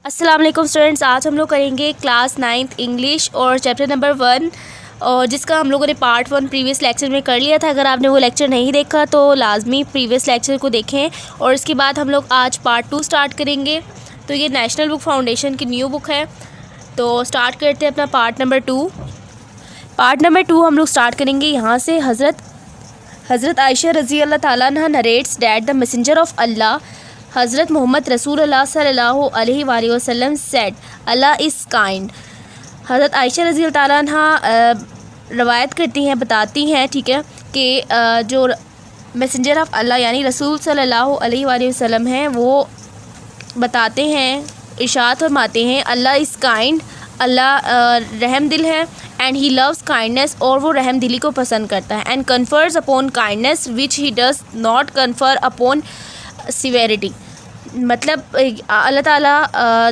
السلام علیکم اسٹوڈنٹس، آج ہم لوگ کریں گے کلاس 9 انگلش اور چیپٹر نمبر 1، اور جس کا ہم لوگوں نے پارٹ 1 پریویس لیکچر میں کر لیا تھا۔ اگر آپ نے وہ لیکچر نہیں دیکھا تو لازمی پریویس لیکچر کو دیکھیں، اور اس کے بعد ہم لوگ آج پارٹ 2 سٹارٹ کریں گے۔ تو یہ نیشنل بک فاؤنڈیشن کی نیو بک ہے، تو سٹارٹ کرتے ہیں اپنا پارٹ نمبر 2۔ پارٹ نمبر 2 ہم لوگ سٹارٹ کریں گے یہاں سے۔ حضرت عائشہ رضی اللہ تعالیٰ عنہ narrates that the messenger of Allah حضرت محمد رسول اللہ صلی اللہ علیہ وآلہ وسلم سیڈ اللہ از کائنڈ۔ حضرت عائشہ رضی اللہ تعالیٰ عنہ روایت کرتی ہیں، بتاتی ہیں، ٹھیک ہے، کہ جو میسنجر آف اللہ یعنی رسول صلی اللہ علیہ وآلہ وسلم ہیں، وہ بتاتے ہیں، ارشاد فرماتے ہیں، اللہ از کائنڈ، اللہ رحم دل ہے، اینڈ ہی لوز کائنڈنیس، اور وہ رحم دلی کو پسند کرتا ہے، and confers upon kindness which he does not confer upon severity. مطلب اللہ تعالیٰ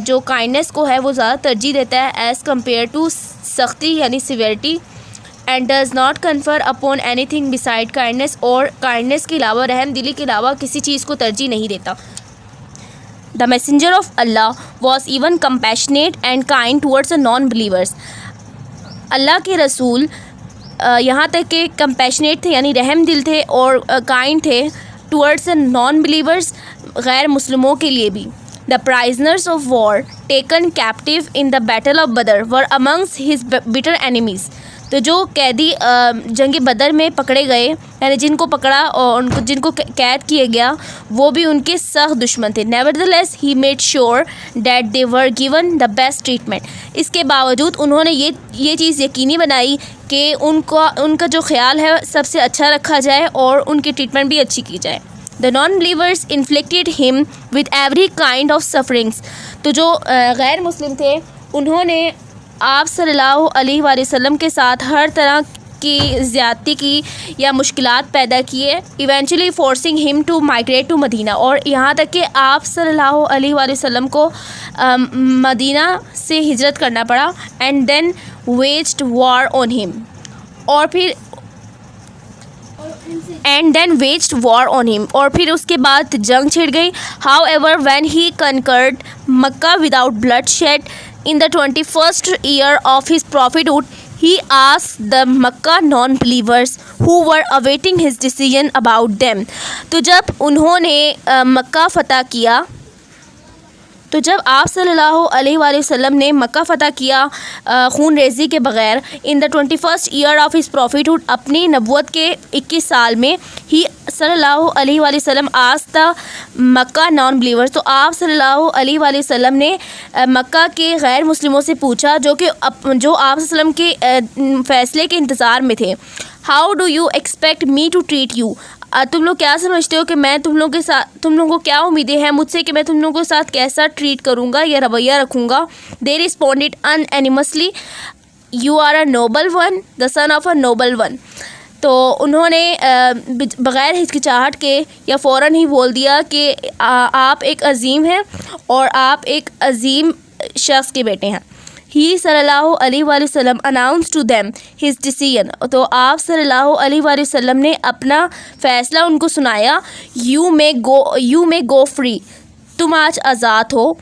جو کائنڈنیس کو ہے وہ زیادہ ترجیح دیتا ہے ایز کمپیئر ٹو سختی یعنی severity, and does not confer upon any thing beside kindness, اور کائنڈنیس کے علاوہ، رحم دلی کے علاوہ کسی چیز کو ترجیح نہیں دیتا۔ The messenger of Allah was even compassionate and kind towards the non-believers۔ اللہ کے رسول یہاں تک کہ کمپیشنیٹ تھے یعنی رحم دل تھے، اور کائنڈ تھے ٹورڈز the non-believers، غیر مسلموں کے لیے بھی۔ The prisoners of war taken captive in the battle of Badr were amongst his bitter enemies۔ تو جو قیدی جنگ بدر میں پکڑے گئے یعنی جن کو پکڑا اور جن کو قید کیا گیا، وہ بھی ان کے سخت دشمن تھے۔ Nevertheless he made sure that they were given the best treatment۔ اس کے باوجود انہوں نے یہ چیز یقینی بنائی کہ ان کا جو خیال ہے سب سے اچھا رکھا جائے اور ان کی ٹریٹمنٹ بھی اچھی کی جائے۔ The non-believers inflicted him with every kind of sufferings۔ تو جو غیر مسلم تھے انہوں نے آپ صلی اللہ علیہ وآلہ وسلم کے ساتھ ہر طرح کی زیادتی کی یا مشکلات پیدا کیے، ایونچولی فورسنگ ہم ٹو مائگریٹ ٹو مدینہ، اور یہاں تک کہ آپ صلی اللہ علیہ وآلہ وسلم کو مدینہ سے ہجرت کرنا پڑا، اینڈ دین ویجڈ وار آن ہم، اور پھر اس کے بعد جنگ چھڑ گئی۔ However, when he conquered Mecca without bloodshed in the 21st year of his prophethood, he asked the Mecca non-believers who were awaiting his decision about them۔ تو جب انہوں نے مکہ فتح کیا، تو جب آپ صلی اللہ علیہ وآلہ وسلم نے مکہ فتح کیا خون ریزی کے بغیر، ان دا 21st year of his prophethood، اپنی نبوت کے 21 سال میں، ہی صلی اللہ علیہ وآلہ وسلم آسکڈ دا مکہ نان بلیورز، تو آپ صلی اللہ علیہ وآلہ وسلم نے مکہ کے غیر مسلموں سے پوچھا جو آپ صلی اللہ علیہ وسلم کے فیصلے کے انتظار میں تھے۔ How do you expect me to treat you? تم لوگ کیا سمجھتے ہو کہ میں تم لوگوں کو کیا امیدیں ہیں مجھ سے کہ میں تم لوگوں کے ساتھ کیسا ٹریٹ کروں گا یا رویہ رکھوں گا؟ They responded unanimously, you are a noble one, the son of a noble one. تو انہوں نے بغیر ہچکچاہٹ کے یا فوراً ہی بول دیا کہ آپ ایک عظیم ہیں اور آپ ایک عظیم شخص کے بیٹے ہیں۔ ہی صلی اللہ علیہ وآلہ وسلم announce to them his decision, تو آپ صلی اللہ علیہ وآلہ وسلم نے اپنا فیصلہ ان کو سنایا۔ یو مے گو فری، تم آج آزاد ہو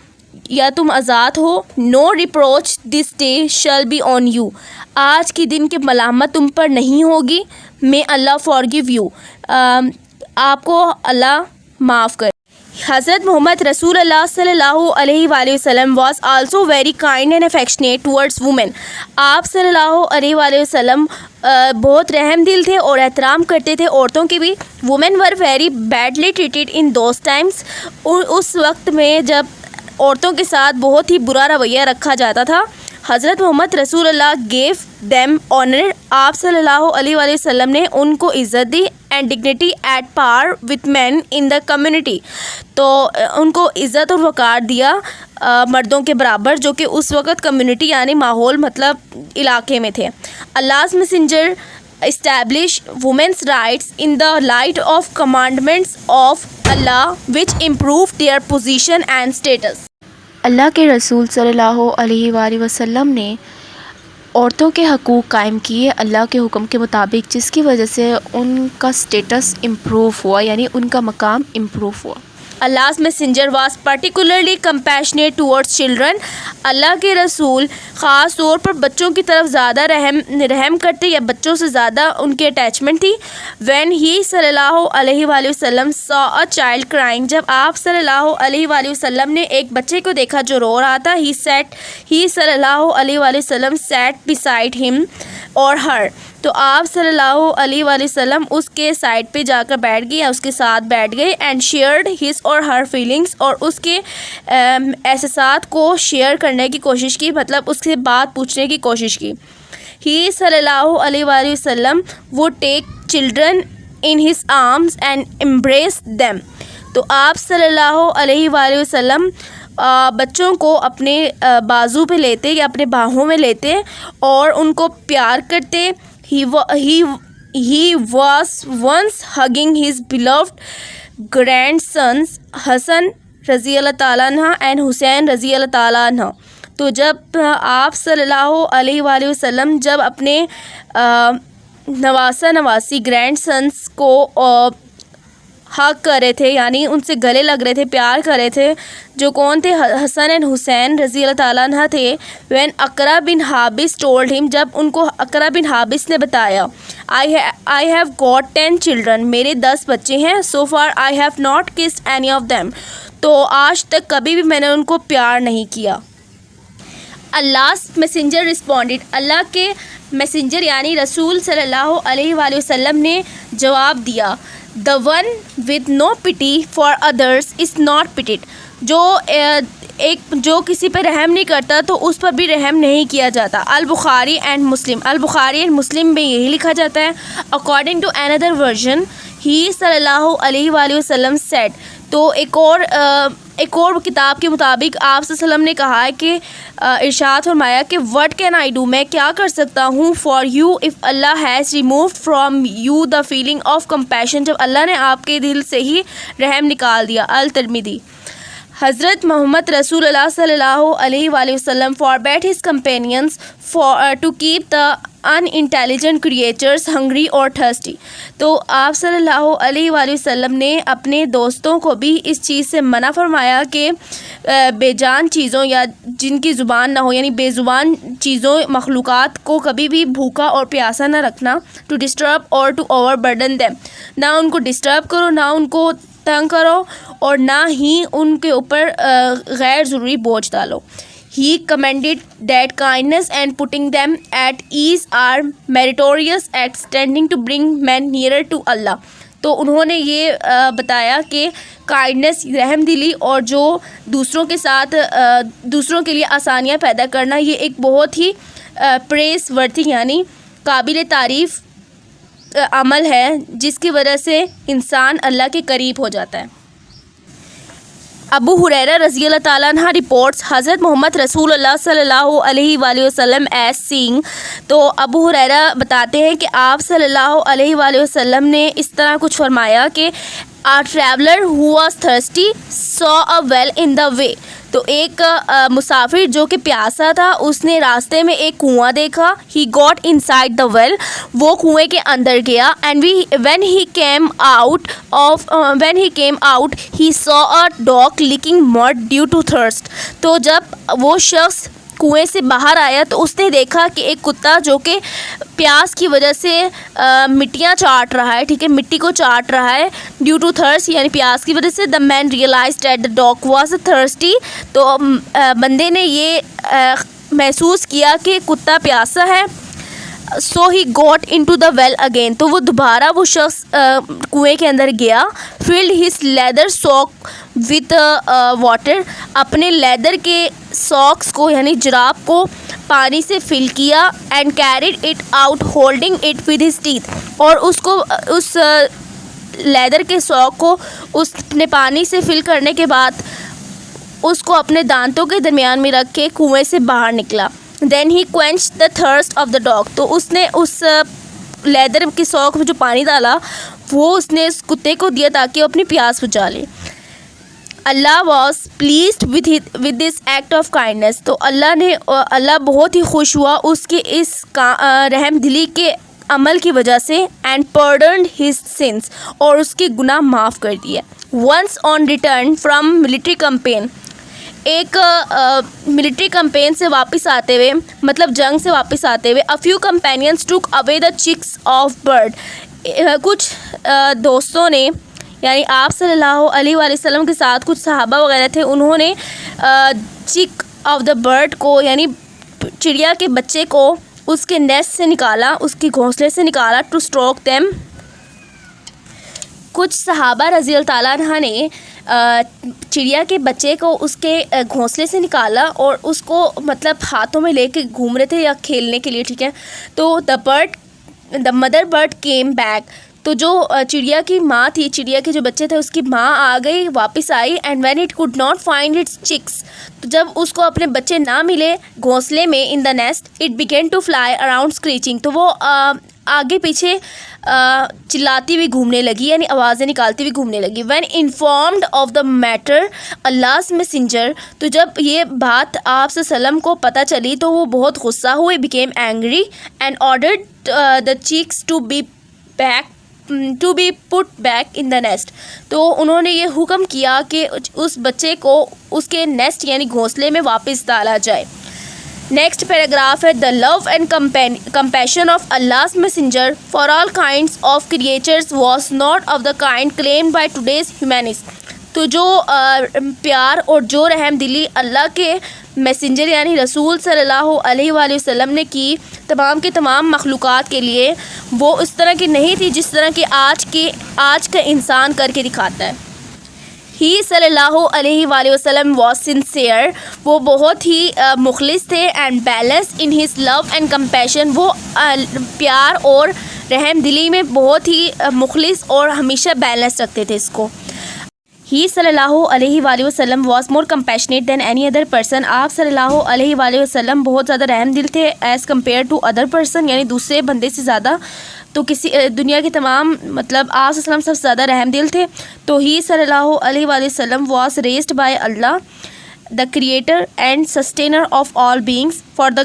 یا تم آزاد ہو۔ نو ریپروچ دس ڈے شل بی آن یو، آج کے دن کی ملامت تم پر نہیں ہوگی۔ مے اللہ فارگیو یو، آپ کو اللہ معاف کرے۔ حضرت محمد رسول اللہ صلی اللہ علیہ وآلہ وسلم was also very kind and affectionate towards women. آپ صلی اللہ علیہ وآلہ وسلم بہت رحم دل تھے اور احترام کرتے تھے عورتوں کے بھی۔ Women were very badly treated in those times, اس وقت میں جب عورتوں کے ساتھ بہت ہی برا رویہ رکھا جاتا تھا۔ حضرت محمد رسول اللہ گیو دیم آنر، آپ صلی اللہ علیہ وآلہ وسلم نے ان کو عزت دی، and dignity at par with men in the community, تو ان کو عزت اور وقار دیا مردوں کے برابر، جو کہ اس وقت کمیونٹی یعنی ماحول مطلب علاقے میں تھے۔ Allah's messenger established women's rights in the light of commandments of Allah which improved their position and status۔ اللہ کے رسول صلی اللہ علیہ وآلہ وسلم نے عورتوں کے حقوق قائم کیے اللہ کے حکم کے مطابق، جس کی وجہ سے ان کا سٹیٹس امپروو ہوا، یعنی ان کا مقام امپروو ہوا۔ Allah's messenger was particularly compassionate towards children. اللہ کے رسول خاص طور پر بچوں کی طرف زیادہ رحم کرتے یا بچوں سے زیادہ ان کی اٹیچمنٹ تھی. When he صلی اللہ علیہ وآلہ وسلم saw a child crying, جب آپ صلی اللہ علیہ وآلہ وسلم نے ایک بچے کو دیکھا جو رو رہا تھا, he صلی اللہ علیہ وآلہ وسلم sat beside him or her, تو آپ صلی اللہ علیہ وآلہ وسلم اس کے سائڈ پہ جا کر بیٹھ گئے یا اس کے ساتھ بیٹھ گئے, and shared his or Hare feelings, اور اس کے احساسات کو شیئر کرنے کی کوشش کی, مطلب اس سے بات پوچھنے کی کوشش کی. ہی صلی اللہ علیہ وآلہ وسلم would take children in his arms and embrace them, تو آپ صلی اللہ علیہ وآلہ وسلم بچوں کو اپنے بازو پہ لیتے یا اپنے باہوں میں لیتے اور ان کو پیار کرتے. He was once hugging his beloved grandsons Hassan رضی اللہ تعالیٰ عنہ and حسین رضی اللہ تعالیٰ عنہ, تو جب آپ صلی اللہ علیہ وآلہ وسلم جب اپنے نواسی گرینڈ سنس کو حق کر رہے تھے, یعنی ان سے گلے لگ رہے تھے, پیار کر رہے تھے, جو کون تھے, حسن اینڈ حسین رضی اللہ تعالیٰ عنہ تھے. When Iqra bin حابس told him, جب ان کو اقرا بن حابس نے بتایا, I have got 10 children, میرے 10 بچے ہیں. So far I have not kissed any of them, تو آج تک کبھی بھی میں نے ان کو پیار نہیں کیا. Allah's messenger responded, اللہ کے میسنجر یعنی رسول صلی اللہ علیہ وآلہ وسلم نے جواب دیا, The one with no pity for others is not pitied, جو کسی پہ رحم نہیں کرتا تو اس پر بھی رحم نہیں کیا جاتا. البخاری اینڈ مسلم میں یہی لکھا جاتا ہے. According to another version, he صلی اللہ علیہ وآلہ وسلم said, تو ایک اور کتاب کے مطابق آپ صلی اللہ علیہ وسلم نے کہا ہے کہ ارشاد فرمایا کہ what can I do, میں کیا کر سکتا ہوں, for you if Allah has removed from you the feeling of compassion, جب اللہ نے آپ کے دل سے ہی رحم نکال دیا. الترمذی. حضرت محمد رسول اللہ صلی اللہ علیہ وآلہ وسلم forbade his companions to keep the unintelligent creatures hungry or thirsty, تو آپ صلی اللہ علیہ وآلہ وسلم نے اپنے دوستوں کو بھی اس چیز سے منع فرمایا کہ بے جان چیزوں یا جن کی زبان نہ ہو, یعنی بے زبان چیزوں مخلوقات کو کبھی بھی بھوکا اور پیاسا نہ رکھنا. ٹو ڈسٹرب اور ٹو اوور برڈن دیم, نہ ان کو ڈسٹرب کرو, نہ ان کو تنگ کرو, اور نہ ہی ان کے اوپر غیر ضروری بوجھ ڈالو. He commended that kindness and putting them at ease are meritorious acts tending to bring men nearer to Allah, تو انہوں نے یہ بتایا کہ کائنڈنس, رحم دلی, اور جو دوسروں کے ساتھ دوسروں کے لیے آسانیاں پیدا کرنا, یہ ایک بہت ہی پریس ورتھی یعنی قابل تعریف عمل ہے, جس کی وجہ سے انسان اللہ کے قریب ہو جاتا ہے. ابو ہریرہ رضی اللہ تعالیٰ عنہ رپورٹس حضرت محمد رسول اللہ صلی اللہ علیہ وآلہ وسلم ایز سینگ, تو ابو ہریرہ بتاتے ہیں کہ آپ صلی اللہ علیہ وآلہ وسلم نے اس طرح کچھ فرمایا کہ A traveler who was thirsty saw a well in the way, تو ایک مسافر جو کہ پیاسا تھا اس نے راستے میں ایک کنواں دیکھا. He got inside the well, وہ کنویں کے اندر گیا. And when he came out he saw a dog licking mud due to thirst, تو جب وہ شخص کنویں سے باہر آیا تو اس نے دیکھا کہ ایک کتا جو کہ پیاس کی وجہ سے مٹیاں چاٹ رہا ہے, ٹھیک ہے, مٹی کو چاٹ رہا ہے, ڈیو ٹو تھرسٹ یعنی پیاس کی وجہ سے. The man realised that the dog was thirsty, تو بندے نے یہ محسوس کیا کہ کتا پیاسا ہے. سو ہی گوٹ ان ٹو دا ویل اگین, تو وہ دوبارہ وہ شخص کنویں کے اندر گیا. فلڈ ہز لیدر ساک وتھ واٹر, اپنے لیدر کے ساکس کو یعنی جراب کو پانی سے فل کیا. And carried it out holding it with his teeth, اور اس کو اس لیدر کے ساک کو اس نے پانی سے فل کرنے کے بعد اس کو اپنے دانتوں کے درمیان میں رکھ کے کنویں سے باہر نکلا. دین ہی quenched the thirst of the dog, تو اس نے اس لیدر کی ساک میں جو پانی ڈالا وہ اس نے اس کتے کو دیا تاکہ وہ اپنی پیاس بجھا لے. Allah was pleased with this act of kindness, تو اللہ بہت ہی خوش ہوا اس کے اس رحم دلی کے عمل کی وجہ سے. اینڈ pardoned his sins, اور اس کے گناہ معاف کر دیے. once on return from military campaign. ایک ملٹری کمپین سے واپس آتے ہوئے, مطلب جنگ سے واپس آتے ہوئے, a few companions took away the chicks of bird. کچھ دوستوں نے, یعنی آپ صلی اللہ علیہ وآلہ وسلم کے ساتھ کچھ صحابہ وغیرہ تھے, انہوں نے چک آف دا برڈ کو, یعنی چڑیا کے بچے کو اس کے نیسٹ سے نکالا, اس کی گھونسلے سے نکالا, ٹو اسٹروک دیم. کچھ صحابہ رضی اللہ تعالیٰ عنہ نے چڑیا کے بچے کو اس کے گھونسلے سے نکالا اور اس کو مطلب ہاتھوں میں لے کے گھوم رہے تھے یا کھیلنے کے لیے, ٹھیک ہے. تو the mother bird came back, تو جو چڑیا کی ماں تھی, چڑیا کے جو بچے تھے اس کی ماں آ گئی, واپس آئی. And when it could not find its chicks, تو جب اس کو اپنے بچے نہ ملے گھونسلے میں, in the nest, it begin to fly around scratching, تو وہ آگے پیچھے چلاتی ہوئی گھومنے لگی, یعنی آوازیں نکالتی ہوئی گھومنے لگی. When informed of the matter اللہ's messenger, تو جب یہ بات آپ صلی اللہ علیہ وسلم کو پتہ چلی تو وہ بہت غصہ ہوئے, became angry and ordered the chicks to be put back in the nest. تو انہوں نے یہ حکم کیا کہ اس بچے کو اس کے نیسٹ یعنی گھونسلے میں واپس ڈالا جائے. نیکسٹ پیراگراف ہے, the love and compassion of اللہ's messenger for all kinds of creatures was not of the kind claimed by today's humanists. تو جو پیار اور جو رحم دلی اللہ کے میسنجر یعنی رسول صلی اللہ علیہ وآلہ وسلم نے کی تمام کے تمام مخلوقات کے لیے, وہ اس طرح کی نہیں تھی جس طرح کہ آج کا انسان کر کے دکھاتا ہے. ہی صلی اللہ علیہ وآلہ وسلم واز سنسیئر, وہ بہت ہی مخلص تھے, and balance in his love and compassion, وہ پیار اور رحم دلی میں بہت ہی مخلص اور ہمیشہ بیلنس رکھتے تھے اس کو. ہی صلی اللہ علیہ وآلہ وسلم was more compassionate than any other person, آپ صلی اللہ علیہ وآلہ وسلم بہت زیادہ رحم دل تھے as compare to other person, یعنی دوسرے بندے سے زیادہ. تو کسی دنیا کے تمام مطلب آپ صلی اللہ علیہ وسلم سب سے زیادہ رحم دل تھے. تو ہی صلی اللہ علیہ وآلہ وسلم was raised by Allah, the creator and sustainer of all beings, for the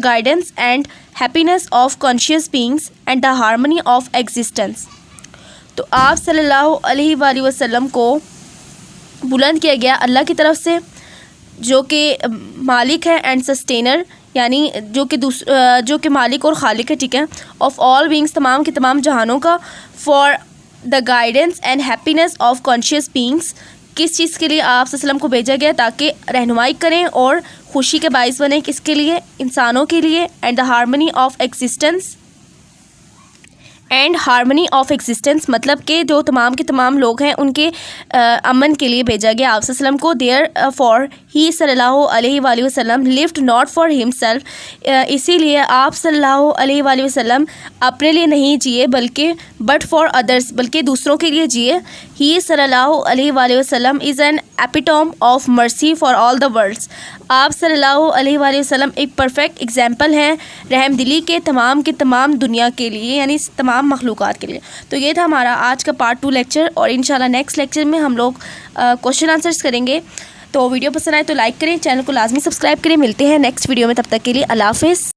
guidance and happiness of conscious beings and the harmony of existence. تو آپ صلی اللہ علیہ وآلہ وسلم کو بلند کیا گیا اللہ کی طرف سے, جو کہ مالک ہے, اینڈ سسٹینر یعنی جو کہ مالک اور خالق ہے, ٹھیک ہے, آف آل بینگس تمام کے تمام جہانوں کا, for the guidance and happiness of conscious beings, کس چیز کے لیے آپ صلی اللہ علیہ وسلم کو بھیجا گیا, تاکہ رہنمائی کریں اور خوشی کے باعث بنیں, کس کے لیے, انسانوں کے لیے. And the harmony of existence, and harmony of existence مطلب کہ جو تمام کے تمام لوگ ہیں ان کے امن کے لیے بھیجا گیا آپ صلی اللہ علیہ وسلم کو. دیئر فار ہی صلی اللہ علیہ وآلہ وسلم لیوڈ ناٹ فار ہمسیلف, اسی لیے آپ صلی اللہ علیہ وآلہ وسلم اپنے لیے نہیں جیے بلکہ بٹ فار ادرس, بلکہ دوسروں کے لیے جیے. ہی صلی اللہ علیہ وآلہ وسلم از این ایپیٹوم آف مرسی فار آل دا ورلڈس, آپ صلی اللہ علیہ وآلہ وسلم ایک پرفیکٹ ایگزامپل ہیں رحم دلی کے تمام دنیا کے لیے, یعنی تمام مخلوقات کے لیے. تو یہ تھا ہمارا آج کا پارٹ 2 لیکچر, اور انشاءاللہ نیکسٹ لیکچر میں ہم لوگ کوشچن آنسرس کریں گے. تو ویڈیو پسند آئے تو لائک کریں, چینل کو لازمی سبسکرائب کریں. ملتے ہیں نیکسٹ ویڈیو میں, تب تک کے لیے اللہ حافظ.